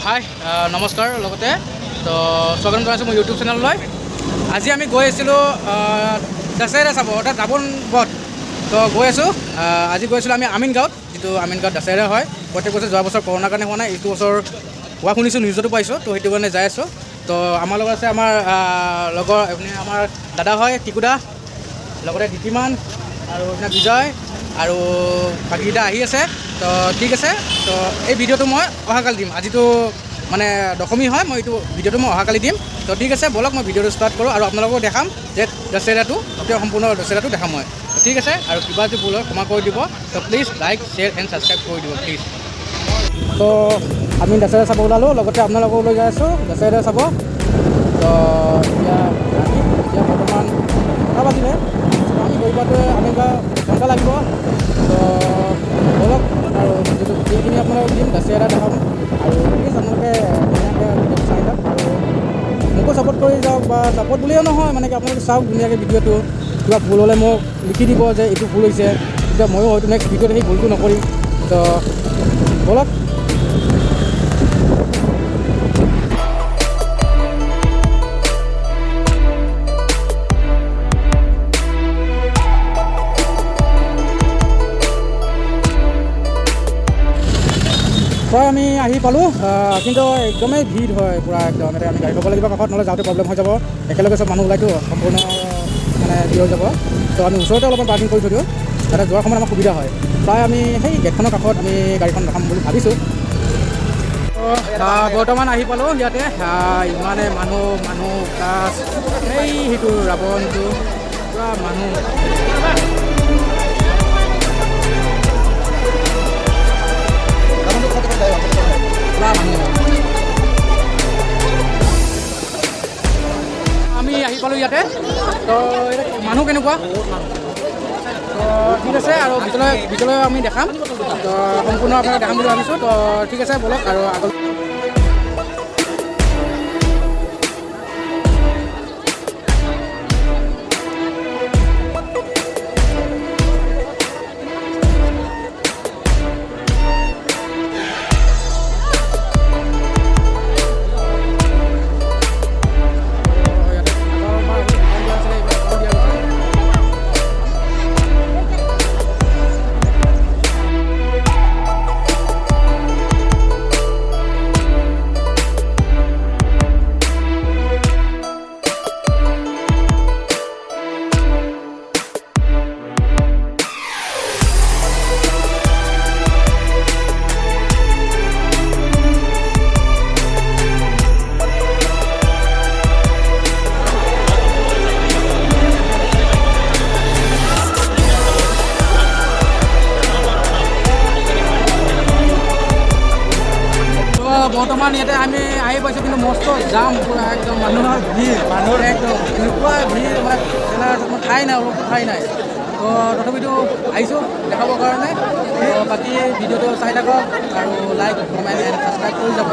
হাই নমস্কাৰ লগতে তো স্বাগতম জনাইছোঁ মোৰ ইউটিউব চেনেললৈ। আজি আমি গৈ আছিলোঁ দাসেৰা চাব, অৰ্থাৎ ৰাৱণ বধ। তো গৈ আছোঁ, আজি গৈ আছিলোঁ আমি আমিনগাঁৱত, যিটো আমিনগাঁৱত দাসেৰা হয়। প্ৰত্যেক বছৰ যোৱা বছৰ কৰোণাৰ কাৰণে হোৱা নাই, এইটো বছৰ হোৱা শুনিছোঁ, নিউজতো পাইছোঁ। তো সেইটো কাৰণে যাই আছোঁ। তো আমাৰ লগত আছে আমাৰ লগৰ আমাৰ দাদা হয় টিকুদা, লগতে দীতিমান আৰু আপোনাৰ বিজয় আৰু বাকীকেইটা আহি আছে। তো ঠিক আছে, তো এই ভিডিঅ'টো মই অহাকালি দিম। আজিতো মানে দশমী হয়, মই এইটো ভিডিঅ'টো মই অহাকালি দিম। তো ঠিক আছে, ব'লক মই ভিডিঅ'টো ষ্টাৰ্ট কৰোঁ আৰু আপোনালোকক দেখাম যে দশেৰাটো গোটেই সম্পূৰ্ণ দশেৰাটো দেখাম মই। ঠিক আছে, আৰু কিবা যদি ভুল হয় ক্ষমা কৰি দিব। তো please like, share and subscribe কৰি দিব প্লিজ। তো আমি দশেৰা চাব ওলালোঁ, লগতে আপোনালোকক লৈ যাই আছোঁ দশেৰা চাব। তো এতিয়া বৰ্তমান 9টা বাজিলে, আমি গৈ পাওঁতে আমিনগাঁও ঘণ্টা লাগিব। তো ব'লক আৰু যিখিনি আপোনালোকক দিম দশেৰা দেখাম, আৰু প্লিজ আপোনালোকে ধুনীয়াকৈ ভিডিঅ'টো চাই যাওক আৰু মোকো ছাপোৰ্ট কৰি যাওক, বা ছাপোৰ্ট বুলিও নহয়, মানে কি আপোনালোকে চাওক ধুনীয়াকৈ ভিডিঅ'টো। কিবা ভুল হ'লে মোক লিখি দিব যে এইটো ভুল হৈছে, তেতিয়া ময়ো হয়তো নেক্সট ভিডিঅ'ত সেই ভুলটো নকৰিম। তো ব'লক। প্ৰায় আমি আহি পালোঁ, কিন্তু একদমেই ভিৰ হয় পূৰা একদম। এতিয়া আমি গাড়ী ল'ব লাগিব কাষত, নহ'লে যাওঁতে প্ৰব্লেম হৈ যাব। একেলগে চব মানুহ ওলাইতো সম্পূৰ্ণ মানে ভিৰ হৈ যাব। তো আমি ওচৰতে অলপমান পাৰ্কিং কৰি থৈ দিওঁ, যাতে যোৱাৰ সময়ত আমাৰ সুবিধা হয়। প্ৰায় আমি সেই গেটখনৰ কাষত আমি গাড়ীখন ৰখাম বুলি ভাবিছোঁ। বৰ্তমান আহি পালোঁ ইয়াতে, ইমানে মানুহ প্লাছ সেইটো ৰাৱণটো পূৰা মানুহ। আমি আহি পালোঁ ইয়াতে। তো মানুহ কেনেকুৱা, তো ঠিক আছে, আৰু ভিতৰলৈ আমি দেখাম। তো সম্পূৰ্ণ আপোনাক দেখাম বুলি ভাবিছোঁ। তো ঠিক আছে, ব'লক আৰু আগলৈ। বৰ্তমান ইয়াতে আমি আহি পাইছোঁ, কিন্তু মস্ত জাম, পূৰা একদম মানুহৰ মানুহৰ একদম এনেকুৱা ভিৰ, মানে ঠাই নাই, অলপো ঠাই নাই। তো তথাপিতো আহিছোঁ দেখাবৰ কাৰণে। বাকী ভিডিঅ'টো চাই থাকক আৰু লাইক, কমেণ্ট এণ্ড ছাবস্ক্ৰাইব কৰি যাব।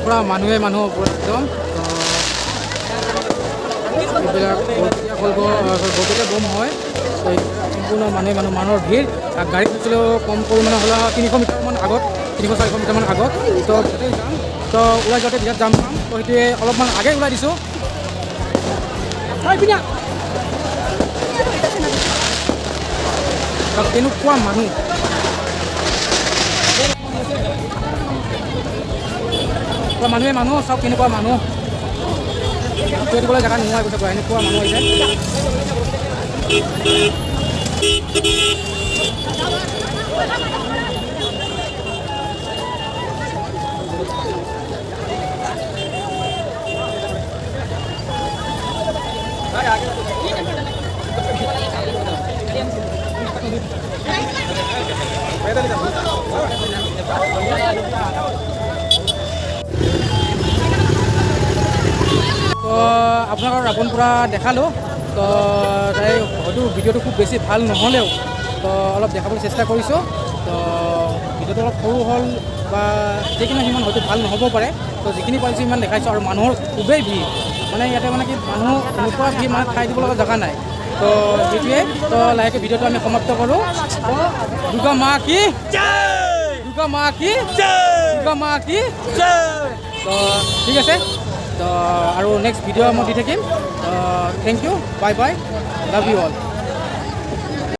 পুৰা মানুহে মানুহ পুৰা একদম এইবিলাক বৰপেটীয়া বম হয়। তো সম্পূৰ্ণ মানুহৰ ভিৰ। গাড়ীত গৈছিলোঁ কম পৰিমাণৰ হ'লে 300 মিটাৰমান আগত, 300-400 মিটাৰমান আগত। তো তাতেই যাম, তো ওলাই যাওঁতে বিৰাট যাম পাম। তো সেইটোৱে অলপমান আগে ওলাই দিছোঁ। কেনেকুৱা মানুহ, মানুহে মানুহ চাওক কেনেকুৱা মানুহ, থৈ দিবলৈ জেগা নোহোৱা হৈ গৈছে, এনেকুৱা মানুহ আহিছে। তো আপোনালোকৰ ৰাৱণ পুৰা দেখালোঁ। তো তাই হয়তো ভিডিঅ'টো খুব বেছি ভাল নহ'লেও তো অলপ দেখাবলৈ চেষ্টা কৰিছোঁ। তো ভিডিঅ'টো অলপ সৰু হ'ল বা যিখিনি সিমান হয়তো ভাল নহ'ব পাৰে। তো যিখিনি পাৰিছোঁ সিমান দেখাইছোঁ। আৰু মানুহৰ খুবেই ভিৰ, মানে ইয়াতে মানে কি মানুহ এনেকুৱা ভিৰ, মানে ঠাই দিব লগা জেগা নাই। তো সেইটোৱে। তো লাহেকৈ ভিডিঅ'টো আমি সমাপ্ত কৰোঁ। দুৰ্গা মা কি, দুৰ্গা মা কি, দুৰ্গা মা কি। তো ঠিক আছে। তো আৰু নেক্সট ভিডিঅ' মই দি থাকিম। Thank you, bye bye, love you all.